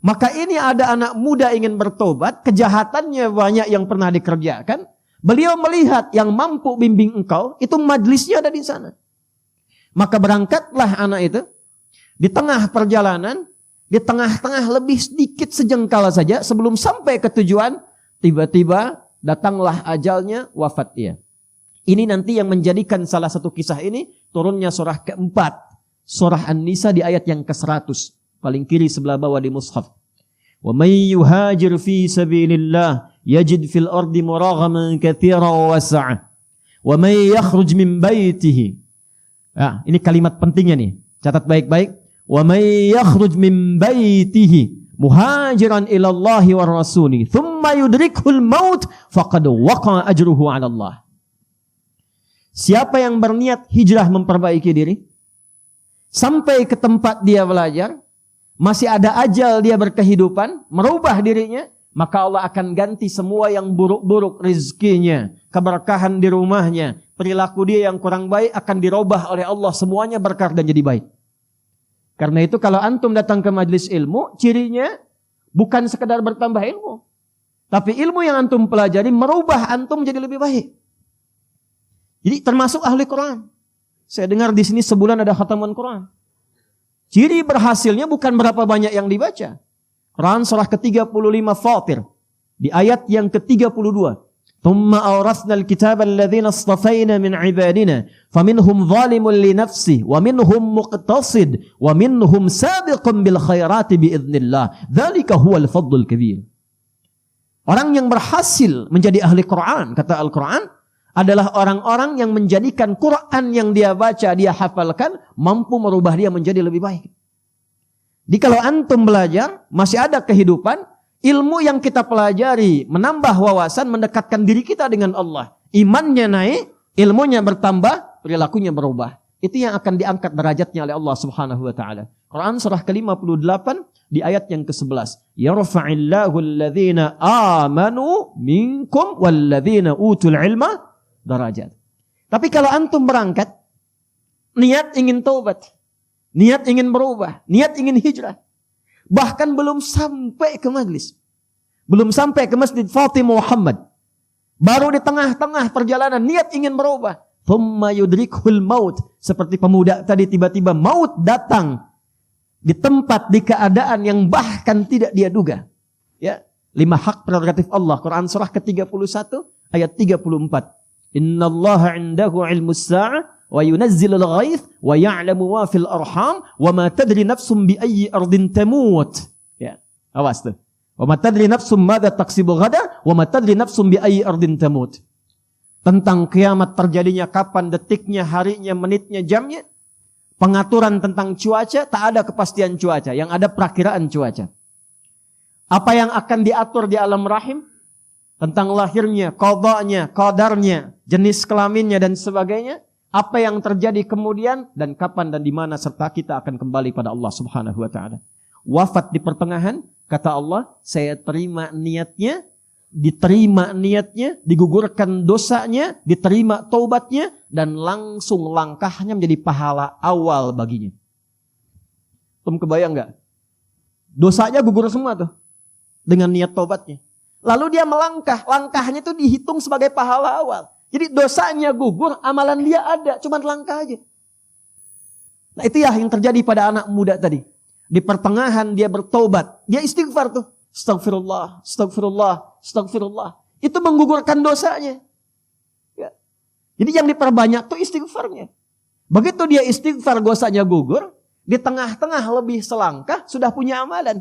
Maka ini ada anak muda ingin bertobat, kejahatannya banyak yang pernah dikerjakan. Beliau melihat yang mampu bimbing engkau, itu majlisnya ada di sana. Maka berangkatlah anak itu, di tengah perjalanan, di tengah-tengah lebih sedikit sejengkal saja, sebelum sampai ke tujuan, tiba-tiba datanglah ajalnya, wafat dia. Ini nanti yang menjadikan salah satu kisah ini, turunnya surah keempat, surah An-Nisa di ayat yang ke-100. Paling kiri sebelah bawah di mushaf. Wa may yuhajir fi sabilillah yajid fil ardi muraghaman katsiran wa was'a. Wa may yakhruj min baitihi. Ya, ini kalimat pentingnya nih. Catat baik-baik. Wa may yakhruj min baitihi muhajiran ila Allah wa rasuli thumma yudrikuhul maut faqad waqa'a ajruhu 'ala Allah. Siapa yang berniat hijrah memperbaiki diri sampai ke tempat dia belajar, masih ada ajal dia berkehidupan, merubah dirinya, maka Allah akan ganti semua yang buruk-buruk rezekinya, keberkahan di rumahnya, perilaku dia yang kurang baik akan dirubah oleh Allah, semuanya berkah dan jadi baik. Karena itu kalau antum datang ke majelis ilmu, cirinya bukan sekedar bertambah ilmu, tapi ilmu yang antum pelajari merubah antum jadi lebih baik. Jadi termasuk ahli Quran. Saya dengar di sini sebulan ada khataman Quran. Ciri berhasilnya bukan berapa banyak yang dibaca. Quran surah ke-35 Fatir di ayat yang ke-32. Thumma awrathna al-kitaba alladhina istafayna min ibadina faminhum zalimun li nafsihi wa minhum muqtasid wa minhum sabiqun bil khairati biidznillah. Dzalika huwal fadlul kabir. Orang yang berhasil menjadi ahli Quran, kata Al-Quran, adalah orang-orang yang menjadikan Quran yang dia baca, dia hafalkan, mampu merubah dia menjadi lebih baik. Jadi kalau antum belajar, masih ada kehidupan, ilmu yang kita pelajari, menambah wawasan, mendekatkan diri kita dengan Allah. Imannya naik, ilmunya bertambah, perilakunya berubah. Itu yang akan diangkat derajatnya oleh Allah Subhanahu wa taala. Quran surah ke-58 di ayat yang ke-11. Yarfa'illahu alladhina amanu minkum walladhina utul ilma darajat. Tapi kalau antum berangkat, niat ingin taubat, niat ingin berubah, niat ingin hijrah, bahkan belum sampai ke majlis, belum sampai ke Masjid Fatimah Muhammad, baru di tengah-tengah perjalanan niat ingin berubah, thumma yudrikhul maut, seperti pemuda tadi tiba-tiba maut datang di tempat, di keadaan yang bahkan tidak dia duga. Ya, 5 hak prerogatif Allah, Quran surah ke-31 ayat 34. Innallaha 'indahu 'ilmus sa'ah wa yunazzilul ghaits wa ya'lamu ma fil arham wa ma tadri nafsum bi ayyi ardin tamut. Ya, awas tuh. Wa ma tadri nafsum madza taksibu ghadan wa ma tadri nafsum bi ayyi ardin tamut. Tentang kiamat terjadinya kapan, detiknya, harinya, menitnya, jamnya. Pengaturan tentang cuaca, tak ada kepastian cuaca, yang ada perakiraan cuaca. Apa yang akan diatur di alam rahim? Tentang lahirnya, qadanya, qadarnya, jenis kelaminnya dan sebagainya, apa yang terjadi kemudian dan kapan dan di mana, serta kita akan kembali pada Allah Subhanahu wa taala. Wafat di pertengahan, kata Allah, saya terima niatnya, diterima niatnya, digugurkan dosanya, diterima taubatnya, dan langsung langkahnya menjadi pahala awal baginya. Kamu kebayang enggak? Dosanya gugur semua tuh dengan niat taubatnya. Lalu dia melangkah, langkahnya itu dihitung sebagai pahala awal. Jadi dosanya gugur, amalan dia ada, cuma langkah aja. Nah itu ya yang terjadi pada anak muda tadi. Di pertengahan dia bertobat, dia istighfar tuh. Astagfirullah, astagfirullah, astagfirullah. Itu menggugurkan dosanya. Ya. Jadi yang diperbanyak tuh istighfarnya. Begitu dia istighfar, dosanya gugur, di tengah-tengah lebih selangkah sudah punya amalan.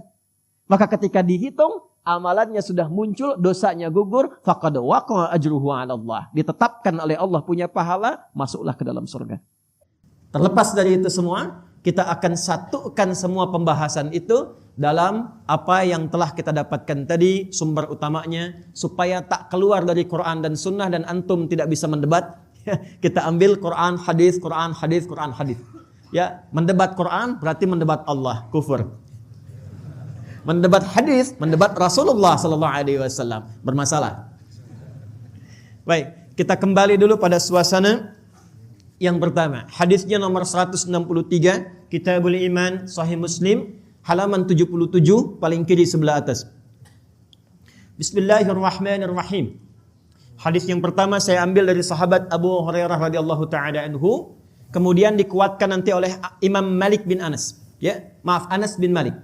Maka ketika dihitung, amalannya sudah muncul, dosanya gugur, faqad waqa'a ajruhu 'ala Allah. Ditetapkan oleh Allah punya pahala, masuklah ke dalam surga. Terlepas dari itu semua, kita akan satukan semua pembahasan itu dalam apa yang telah kita dapatkan tadi, sumber utamanya, supaya tak keluar dari Quran dan Sunnah dan antum tidak bisa mendebat. Kita ambil Quran, hadis, Quran, hadis, Quran, hadis. Ya, mendebat Quran berarti mendebat Allah, kufur. Mendebat hadis, mendebat Rasulullah sallallahu alaihi wasallam, bermasalah. Baik, kita kembali dulu pada suasana yang pertama. Hadisnya nomor 163, Kitabul Iman, Sahih Muslim, halaman 77 paling kiri sebelah atas. Bismillahirrahmanirrahim. Hadis yang pertama saya ambil dari sahabat Abu Hurairah radhiyallahu taala anhu, kemudian dikuatkan nanti oleh Imam Malik bin Anas. Anas bin Malik.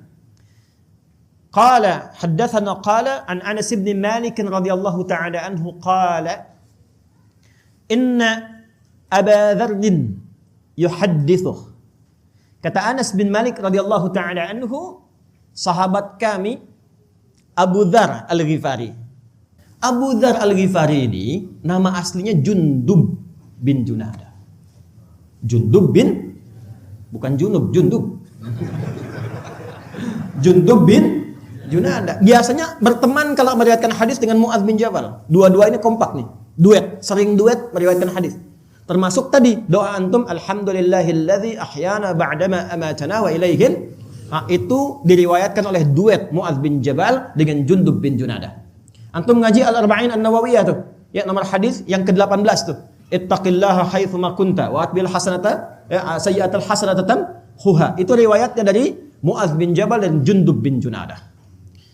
Qala haddatsana qala an Anas bin Malik radhiyallahu taala anhu qala inna Aba Dzar yuhaddithu. Kata Anas bin Malik radhiyallahu taala anhu, sahabat kami Abu Dzar Al-Ghifari. Abu Dzar Al-Ghifari ini nama aslinya Jundub bin Junadah. Jundub bin, bukan Junub, Jundub. Jundub bin Junadah. Biasanya berteman kalau meriwayatkan hadis dengan Mu'adz bin Jabal. Dua-dua ini kompak nih, duet, sering duet meriwayatkan hadis. Termasuk tadi doa antum, alhamdulillahilladzi ahyana ba'dama amatana wa ilaihin. Nah, itu diriwayatkan oleh duet Mu'adz bin Jabal dengan Jundub bin Junadah. Antum ngaji Al-Arba'in An-Nawawiyah tuh, ya, nomor hadis yang ke-18 tuh. Ittaqillaha haitsu ma kunta wa atbil hasanata sayyi'atal hasanata tamhuha. Itu riwayatnya dari Mu'adz bin Jabal dan Jundub bin Junadah.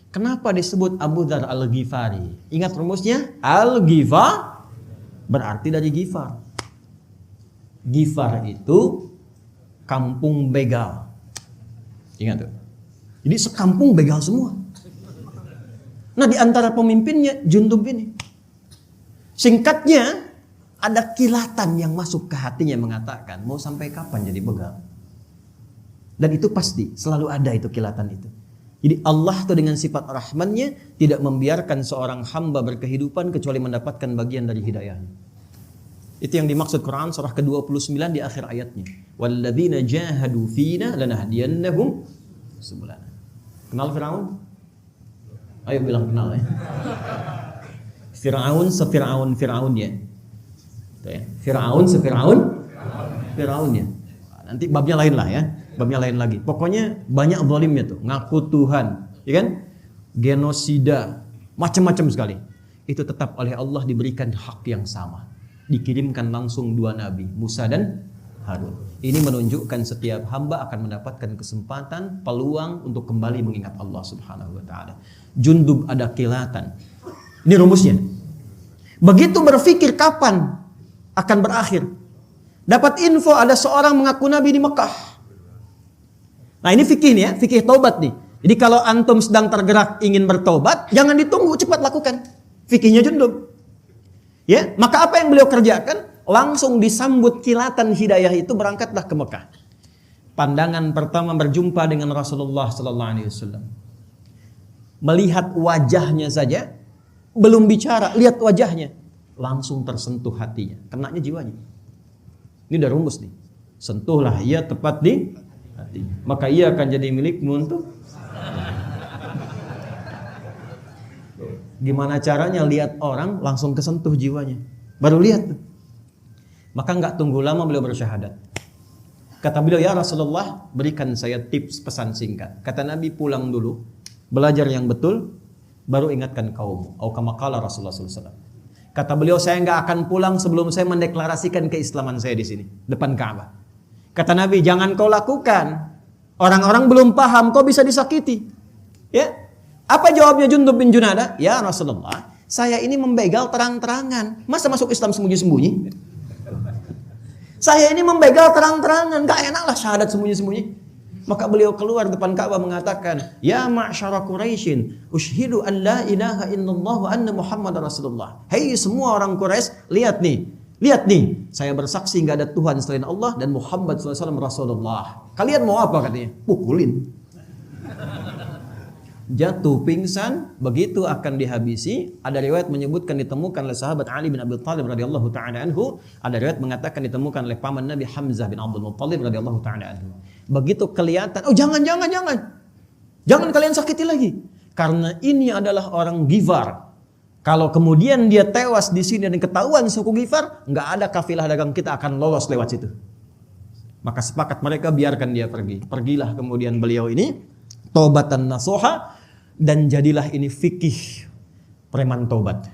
Kenapa disebut Abu Dzar Al-Ghifari? Ingat rumusnya? Al-Ghifar berarti dari Ghifar. Ghifar itu kampung begal. Ingat tuh. Jadi sekampung begal semua. Nah, di antara pemimpinnya Jundub ini. Singkatnya, ada kilatan yang masuk ke hatinya mengatakan, mau sampai kapan jadi begal? Dan itu pasti, selalu ada itu kilatan itu. Jadi Allah tuh dengan sifat rahmannya tidak membiarkan seorang hamba berkehidupan kecuali mendapatkan bagian dari hidayahnya. Itu yang dimaksud Quran surah ke-29 di akhir ayatnya. Walladzina jahadu fina lanahdiyannahum subulana. Kenal Firaun? Ayo bilang kenal ya. Firaun Firaunnya. Itu ya. Firaun Firaunnya. Nanti babnya lain lah ya. Babnya lain lagi. Pokoknya banyak zalimnya tuh, ngaku Tuhan, ya kan? Genosida, macam-macam sekali. Itu tetap oleh Allah diberikan hak yang sama. Dikirimkan langsung dua nabi, Musa dan Harun. Ini menunjukkan setiap hamba akan mendapatkan kesempatan, peluang untuk kembali mengingat Allah Subhanahu wa taala. Jundub ada kilatan. Ini rumusnya. Begitu berpikir kapan akan berakhir, dapat info ada seorang mengaku nabi di Mekah. Nah, ini fikih nih ya, fikih taubat nih. Jadi kalau antum sedang tergerak ingin bertobat, jangan ditunggu, cepat lakukan. Fikihnya Jundub. Ya, maka apa yang beliau kerjakan? Langsung disambut kilatan hidayah itu, berangkatlah ke Mekah. Pandangan pertama berjumpa dengan Rasulullah sallallahu alaihi wasallam. Melihat wajahnya saja, belum bicara, lihat wajahnya, langsung tersentuh hatinya, kenanya jiwanya. Ini udah rumus nih. Sentuhlah ia tepat di hati, maka ia akan jadi milikmu untuk. Gimana caranya lihat orang langsung kesentuh jiwanya? Baru lihat tuh. Maka nggak tunggu lama beliau bersyahadat. Kata beliau, ya Rasulullah, berikan saya tips pesan singkat. Kata Nabi, pulang dulu, belajar yang betul, baru ingatkan kaum. Atau kama qala Rasulullah SAW. Kata beliau, saya nggak akan pulang sebelum saya mendeklarasikan keislaman saya di sini, depan Ka'bah. Kata Nabi, jangan kau lakukan. Orang-orang belum paham, kau bisa disakiti. Ya. Apa jawabnya Jundub bin Junadah? Ya Rasulullah, saya ini membegal terang-terangan. Masa masuk Islam sembunyi-sembunyi? Saya ini membegal terang-terangan, gak enak lah syahadat sembunyi-sembunyi. Maka beliau keluar depan Ka'bah mengatakan, ya ma'syara Quraisyin, ushhidu an la ilaha illallah wa anna Muhammad Rasulullah. Hei semua orang Quraisy, lihat nih, saya bersaksi gak ada Tuhan selain Allah dan Muhammad SAW Rasulullah. Kalian mau apa katanya? Pukulin. Jatuh pingsan, begitu akan dihabisi. Ada riwayat menyebutkan ditemukan oleh sahabat Ali bin Abi Thalib radhiyallahu taala anhu. Ada riwayat mengatakan ditemukan oleh paman Nabi Hamzah bin Abdul Muttalib radhiyallahu taala anhu. Begitu kelihatan, oh jangan kalian sakiti lagi, karena ini adalah orang Ghifar. Kalau kemudian dia tewas di sini dan ketahuan suku Ghifar, nggak ada kafilah dagang kita akan lolos lewat situ. Maka sepakat mereka, biarkan dia pergi. Pergilah kemudian beliau ini taubatan nasuha, dan jadilah ini fikih preman tobat.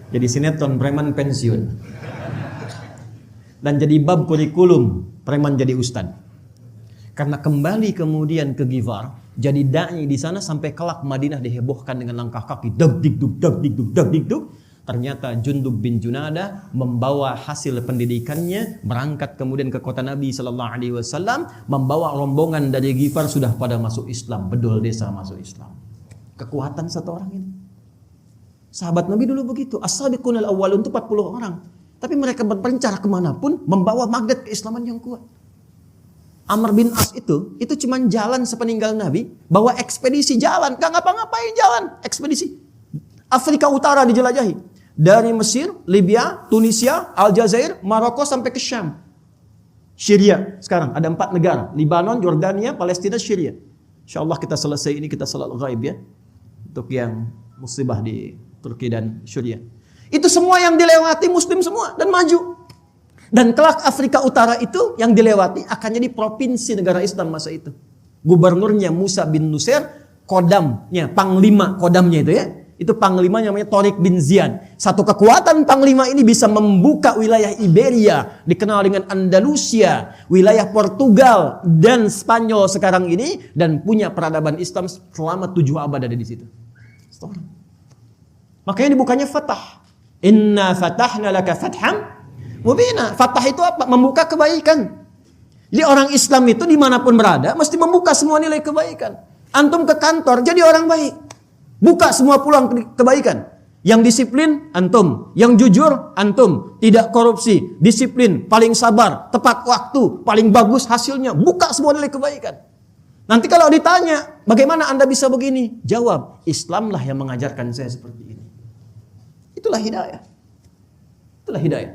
Jadi sinetron preman pensiun. Dan jadi bab kurikulum preman jadi ustad. Karena kembali kemudian ke Ghifar, jadi da'i di sana sampai kelak Madinah dihebohkan dengan langkah kaki dag digdug dag digdug dag digdug. Ternyata Jundub bin Junadah membawa hasil pendidikannya, berangkat kemudian ke kota Nabi sallallahu alaihi wasallam, membawa rombongan dari Ghifar sudah pada masuk Islam, bedol desa masuk Islam. Kekuatan satu orang ini. Sahabat Nabi dulu begitu, as-sabiqunal awwalun itu 40 orang. Tapi mereka berpencar kemanapun, membawa magnet keislaman yang kuat. Amr bin As itu cuma jalan sepeninggal Nabi, bawa ekspedisi jalan, gak ngapa-ngapain jalan, ekspedisi. Afrika Utara dijelajahi. Dari Mesir, Libya, Tunisia, Aljazair, Maroko sampai ke Syam. Syria sekarang ada 4 negara, Libanon, Jordania, Palestina, Syria. Insyaallah kita selesai ini kita salat ghaib ya. Untuk yang musibah di Turki dan Syria. Itu semua yang dilewati muslim semua dan maju. Dan kelak Afrika Utara itu yang dilewati akan jadi provinsi negara Islam masa itu. Gubernurnya Musa bin Nusair, kodamnya, panglima kodamnya itu ya. Itu panglimanya namanya Tariq bin Ziyad. Satu kekuatan panglima ini bisa membuka wilayah Iberia, dikenal dengan Andalusia, wilayah Portugal dan Spanyol sekarang ini, dan punya peradaban Islam selama 7 abad ada di situ. Makanya dibukanya Fatah. Inna fatahna laka fatham mubina. Fatah itu apa? Membuka kebaikan. Jadi orang Islam itu dimanapun berada mesti membuka semua nilai kebaikan. Antum ke kantor jadi orang baik, buka semua peluang kebaikan. Yang disiplin antum, yang jujur antum, tidak korupsi, disiplin, paling sabar, tepat waktu, paling bagus hasilnya. Buka semua nilai kebaikan. Nanti kalau ditanya bagaimana anda bisa begini, jawab, Islamlah yang mengajarkan saya seperti ini. Itulah hidayah. Itulah hidayah.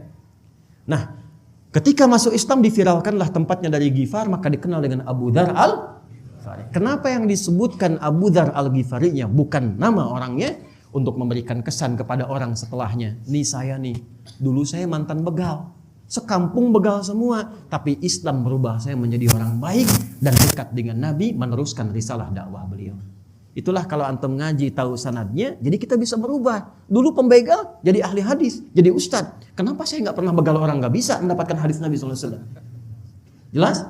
Nah, ketika masuk Islam diviralkanlah tempatnya dari Ghifar, maka dikenal dengan Abu Dzar al-Ghifari. Kenapa yang disebutkan Abu Dzar al-Ghifari-nya bukan nama orangnya, untuk memberikan kesan kepada orang setelahnya. Nih saya nih, dulu saya mantan begal. Sekampung begal semua, tapi Islam merubah saya menjadi orang baik dan dekat dengan Nabi, meneruskan risalah dakwah beliau. Itulah kalau antum ngaji tahu sanadnya, jadi kita bisa berubah. Dulu pembegal, jadi ahli hadis, jadi ustadz. Kenapa saya nggak pernah begal orang, nggak bisa mendapatkan hadis Nabi SAW? Jelas?